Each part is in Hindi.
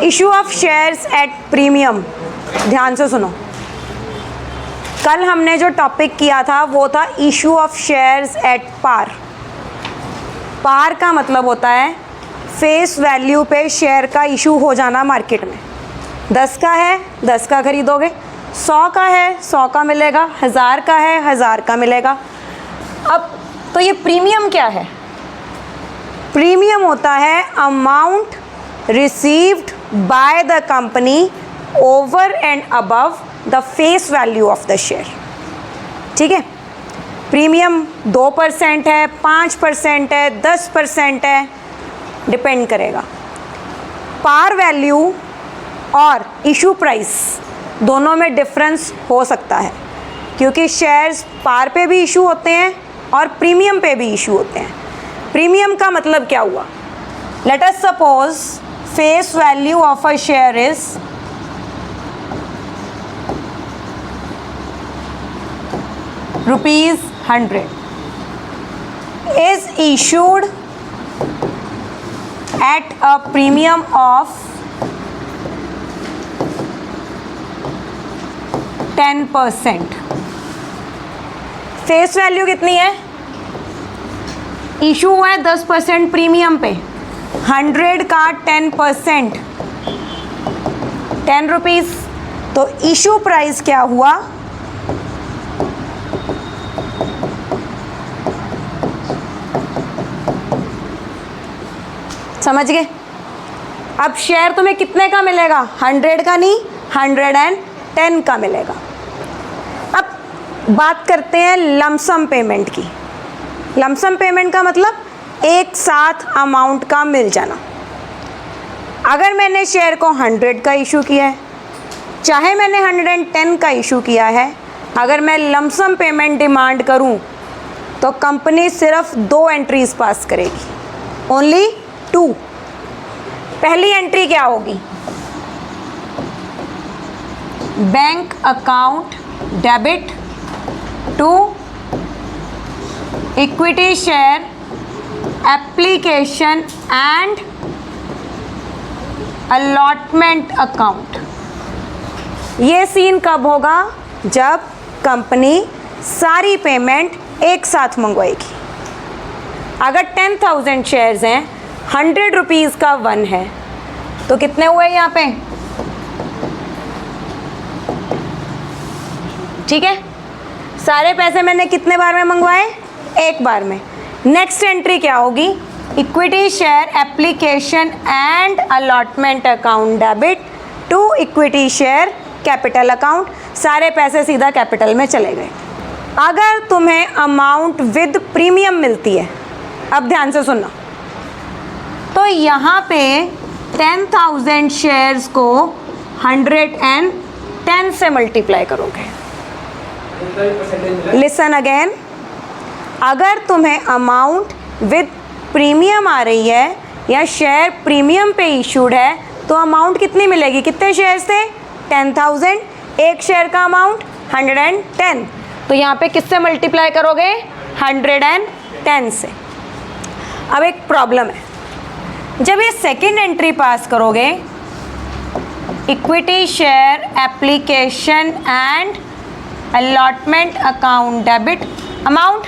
Issue of shares at premium. ध्यान से सुनो, कल हमने जो टॉपिक किया था वो था issue of shares at par. Par का मतलब होता है फेस वैल्यू पे शेयर का इशू हो जाना मार्केट में। 10 का है 10 का खरीदोगे, 100 का है 100 का मिलेगा, 1000 का है 1000 का मिलेगा। अब तो ये प्रीमियम क्या है? प्रीमियम होता है amount received by the company over and above the face value of the share. ठीक है, प्रीमियम 2% है, 5% है, 10% है, डिपेंड करेगा। पार वैल्यू और इशू प्राइस दोनों में डिफरेंस हो सकता है, क्योंकि शेयर्स पार पे भी इशू होते हैं और प्रीमियम पे भी इशू होते हैं। प्रीमियम का मतलब क्या हुआ? Let us suppose face value of a share is ₹100 is issued at a premium of 10%। Face value कितनी है? इशू हुआ है 10% प्रीमियम पे, 100 का 10% 10 रुपीज़। तो इशू प्राइस क्या हुआ? समझ गए? अब शेयर तुम्हें कितने का मिलेगा? 100 का नहीं, 110 का मिलेगा। अब बात करते हैं लमसम पेमेंट की। लमसम पेमेंट का मतलब एक साथ अमाउंट का मिल जाना। अगर मैंने शेयर को 100 का इशू किया है, चाहे मैंने 110 का इशू किया है, अगर मैं लमसम पेमेंट डिमांड करूं तो कंपनी सिर्फ 2 एंट्रीज पास करेगी, ओनली 2। पहली एंट्री क्या होगी? Bank account debit to equity share application and allotment account. ये सीन कब होगा? जब कंपनी सारी पेमेंट एक साथ मंगवाएगी। अगर 10,000 शेयर्स हैं, 100 रुपीज़ का 1 है, तो कितने हुए यहाँ पे? ठीक है, सारे पैसे मैंने कितने बार में मंगवाए? एक बार में। नेक्स्ट एंट्री क्या होगी? Equity share application and allotment account debit to equity share capital account. सारे पैसे सीधा कैपिटल में चले गए। अगर तुम्हें अमाउंट विद प्रीमियम मिलती है, अब ध्यान से सुनना, तो यहाँ पे 10,000 शेयर्स को 110 से मल्टीप्लाई करोगे। लिसन अगेन, अगर तुम्हें अमाउंट विद प्रीमियम आ रही है या शेयर प्रीमियम पे इशूड है, तो अमाउंट कितनी मिलेगी? कितने शेयर्स थे? 10,000। एक शेयर का अमाउंट 110, तो यहाँ पे किससे मल्टीप्लाई करोगे? 110 से। अब एक प्रॉब्लम है, जब ये सेकेंड एंट्री पास करोगे, equity share application and allotment account debit amount,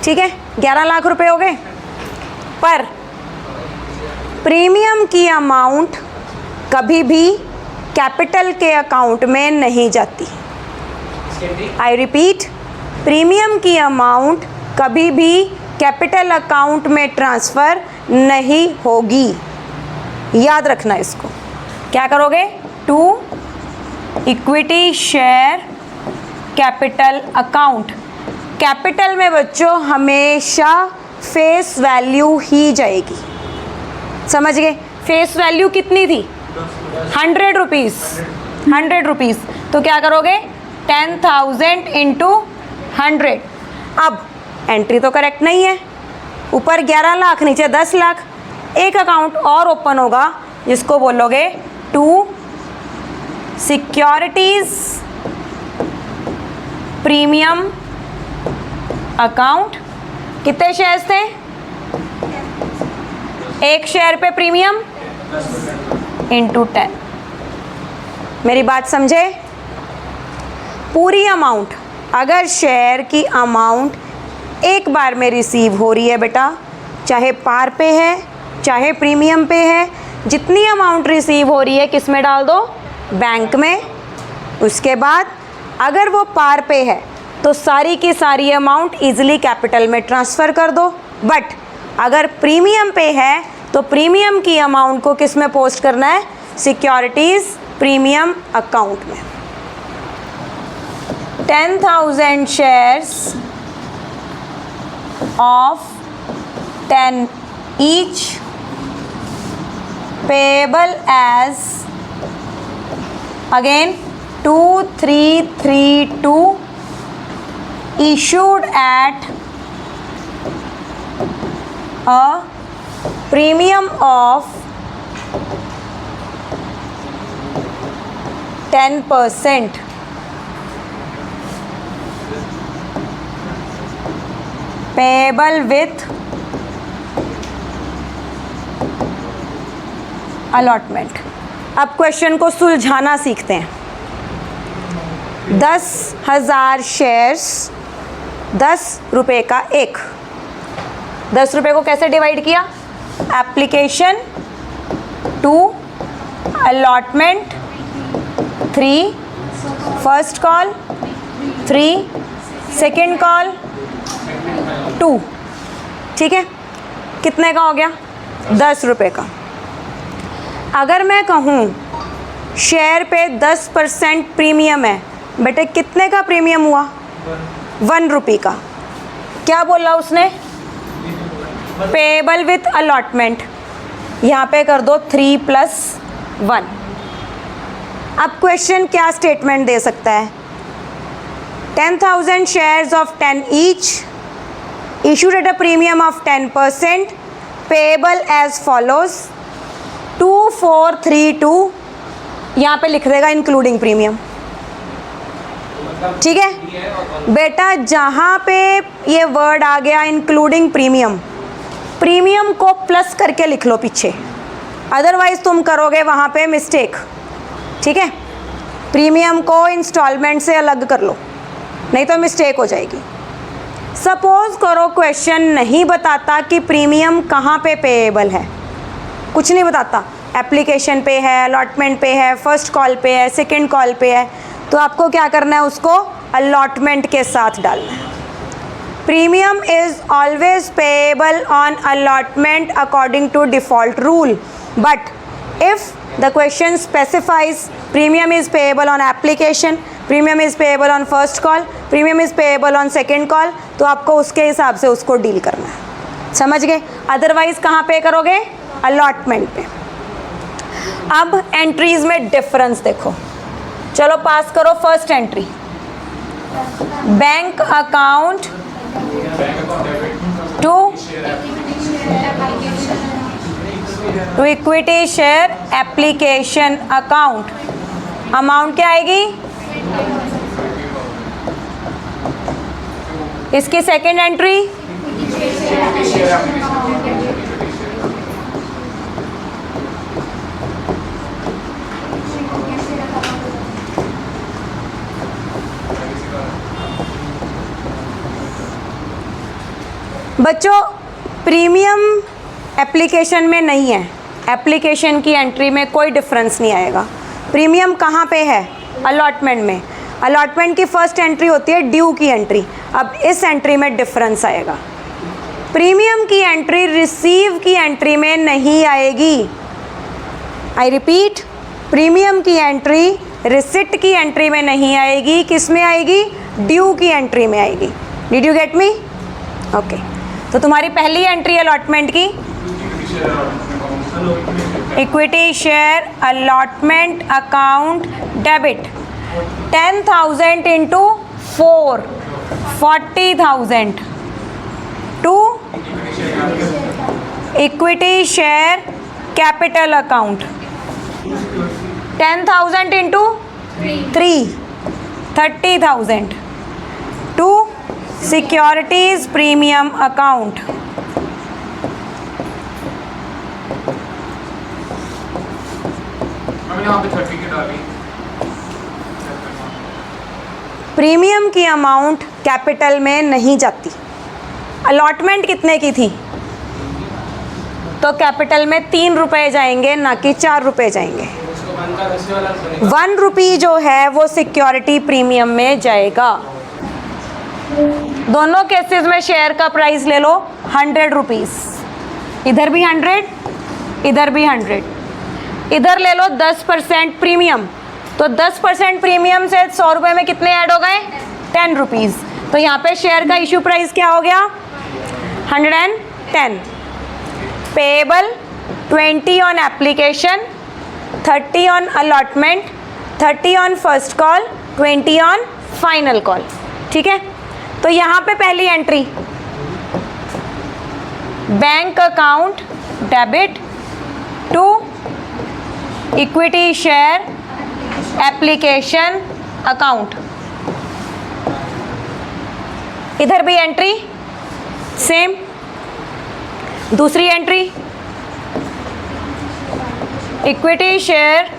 ठीक है, 11 लाख रुपए हो गए। पर प्रीमियम की अमाउंट कभी भी कैपिटल के अकाउंट में नहीं जाती। आई रिपीट, प्रीमियम की अमाउंट कभी भी कैपिटल अकाउंट में ट्रांसफ़र नहीं होगी। याद रखना इसको। क्या करोगे? To equity share capital account. Capital में बच्चों हमेशा फेस वैल्यू ही जाएगी। समझ गए? फेस वैल्यू कितनी थी? 100 रुपीज़। 100 रुपीज़, तो क्या करोगे? 10,000 इंटू 100। अब एंट्री तो करेक्ट नहीं है, ऊपर 11 लाख नीचे 10 लाख। एक अकाउंट और ओपन होगा जिसको बोलोगे टू सिक्योरिटीज़ प्रीमियम अकाउंट। कितने शेयर्स थे? एक शेयर पे प्रीमियम इंटू 10। मेरी बात समझे? पूरी अमाउंट, अगर शेयर की अमाउंट एक बार में रिसीव हो रही है बेटा, चाहे पार पे है चाहे प्रीमियम पे है, जितनी अमाउंट रिसीव हो रही है किस में डाल दो? बैंक में। उसके बाद अगर वो पार पे है तो सारी की सारी अमाउंट इजीली कैपिटल में ट्रांसफ़र कर दो। बट अगर प्रीमियम पे है तो प्रीमियम की अमाउंट को किस में पोस्ट करना है? सिक्योरिटीज़ प्रीमियम अकाउंट में। 10,000 shares of 10 each payable as again 2332 issued at a premium of 10%. Payable with allotment. अब क्वेश्चन को सुलझाना सीखते हैं। 10,000 शेयर्स, 10 रुपये का एक। 10 रुपये को कैसे डिवाइड किया? Application 2, allotment 3, first call 3, second call 2। ठीक है, कितने का हो गया? 10 रुपये का। अगर मैं कहूँ शेयर पे 10% प्रीमियम है, बेटे कितने का प्रीमियम हुआ? 1 रुपये का। क्या बोला उसने? Payable with allotment. यहाँ पे कर दो 3 + 1। अब क्वेश्चन क्या स्टेटमेंट दे सकता है? 10,000 shares of 10 each issued at a premium of 10%, payable as follows 2432। यहाँ पे लिख देगा इंक्लूडिंग प्रीमियम। ठीक है बेटा, जहाँ पे ये वर्ड आ गया इंक्लूडिंग प्रीमियम, प्रीमियम को प्लस करके लिख लो पीछे, अदरवाइज तुम करोगे वहाँ पे मिस्टेक। ठीक है, प्रीमियम को इंस्टॉलमेंट से अलग कर लो, नहीं तो मिस्टेक हो जाएगी। सपोज करो क्वेश्चन नहीं बताता कि प्रीमियम कहाँ पे पेएबल है, कुछ नहीं बताता, एप्लीकेशन पे है, अलॉटमेंट पे है, फर्स्ट कॉल पे है, सेकंड कॉल पे है, तो आपको क्या करना है? उसको अलॉटमेंट के साथ डालना है। Premium is always payable on allotment according to default rule, but if the question specifies premium is payable on application, premium is payable on first call, premium is payable on second call, तो आपको उसके हिसाब से उसको डील करना है। समझ गए? अदरवाइज कहाँ पे करोगे? अलॉटमेंट पे। अब एंट्रीज में डिफरेंस देखो। चलो पास करो first entry, bank account to equity share application account. Amount क्या आएगी? इसकी सेकेंड एंट्री बच्चों प्रीमियम एप्लीकेशन में नहीं है, एप्लीकेशन की एंट्री में कोई डिफरेंस नहीं आएगा। प्रीमियम कहाँ पे है? अलॉटमेंट में। अलॉटमेंट की फर्स्ट एंट्री होती है ड्यू की एंट्री। अब इस एंट्री में डिफरेंस आएगा। प्रीमियम की एंट्री रिसीव की एंट्री में नहीं आएगी। आई रिपीट, प्रीमियम की एंट्री रिसिट की एंट्री में नहीं आएगी, किस में आएगी? ड्यू की एंट्री में आएगी। Did you get me? Okay, तो तुम्हारी पहली एंट्री अलॉटमेंट की, equity share allotment account debit 10,000 into 4 40,000 to equity share capital account 10,000 into 3 30,000 securities premium account. Premium की अमाउंट कैपिटल में नहीं जाती। अलॉटमेंट कितने की थी? तो कैपिटल में 3 रुपये जाएंगे, ना कि 4 रुपये जाएंगे। 1 रुपी जो है वो सिक्योरिटी प्रीमियम में जाएगा। दोनों केसेस में शेयर का प्राइस ले लो 100 रुपीज़। इधर भी 100, इधर भी 100। इधर ले लो 10% प्रीमियम, तो 10% प्रीमियम से 100 रुपये में कितने ऐड हो गए? 10 रुपीज़। तो यहाँ पे शेयर का इशू प्राइस क्या हो गया? 110। Payable 20 on application, 30 on allotment, 30 on first call, 20 on final call. ठीक है, तो यहाँ पे पहली entry bank account debit to equity share application account. इधर भी एंट्री सेम। दूसरी entry equity share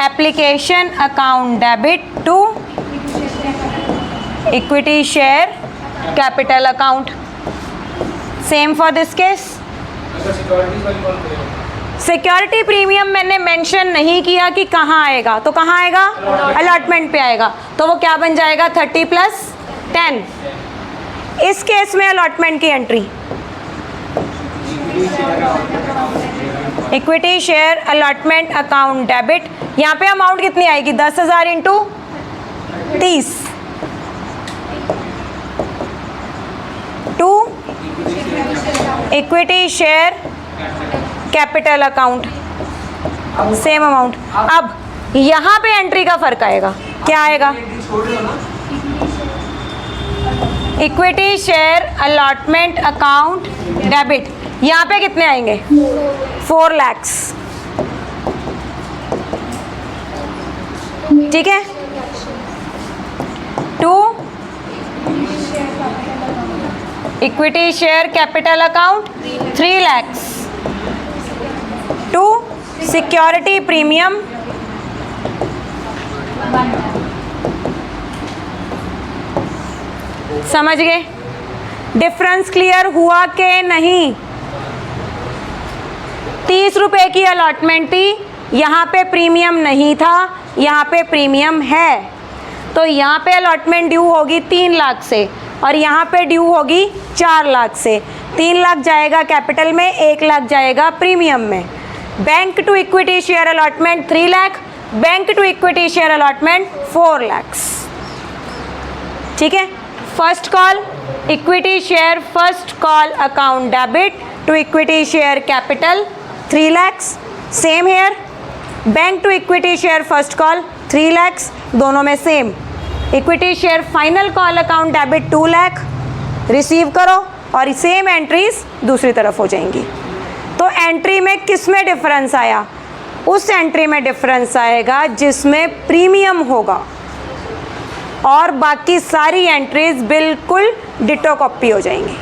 application account debit to equity share capital account. Same for this case. Security premium मैंने मेंशन नहीं किया कि कहाँ आएगा, तो कहाँ आएगा? अलॉटमेंट पे आएगा। तो वो क्या बन जाएगा? 30 + 10। इस केस में अलॉटमेंट की entry equity share allotment account debit. यहाँ पे अमाउंट कितनी आएगी? 10,000 into 30 to equity share capital account, same amount. अब यहाँ पे एंट्री का फर्क आएगा। क्या आएगा? Equity share allotment account debit. यहाँ पे कितने आएंगे? 4 लाख। ठीक है, to equity share capital account 3 lakh to security premium समझ गए? डिफरेंस क्लियर हुआ कि नहीं? 30 रुपए की अलॉटमेंट थी, यहाँ पे प्रीमियम नहीं था, यहाँ पे प्रीमियम है। तो यहाँ पे अलॉटमेंट ड्यू होगी 3 लाख से और यहाँ पे ड्यू होगी 4 लाख से। 3 लाख जाएगा कैपिटल में, 1 लाख जाएगा प्रीमियम में। Bank to equity share allotment 3 lakh, bank to equity share allotment 4 lakh. ठीक है, first call equity share first call account debit to equity share capital 3 lakh. Same here, bank to equity share first call 3 lakh, दोनों में same. Equity share final call account debit 2 lakh. Receive करो और सेम एंट्रीज दूसरी तरफ हो जाएंगी। तो एंट्री में किस में डिफरेंस आया? उस एंट्री में डिफरेंस आएगा जिसमें प्रीमियम होगा और बाकी सारी एंट्रीज बिल्कुल डिटो कॉपी हो जाएंगी।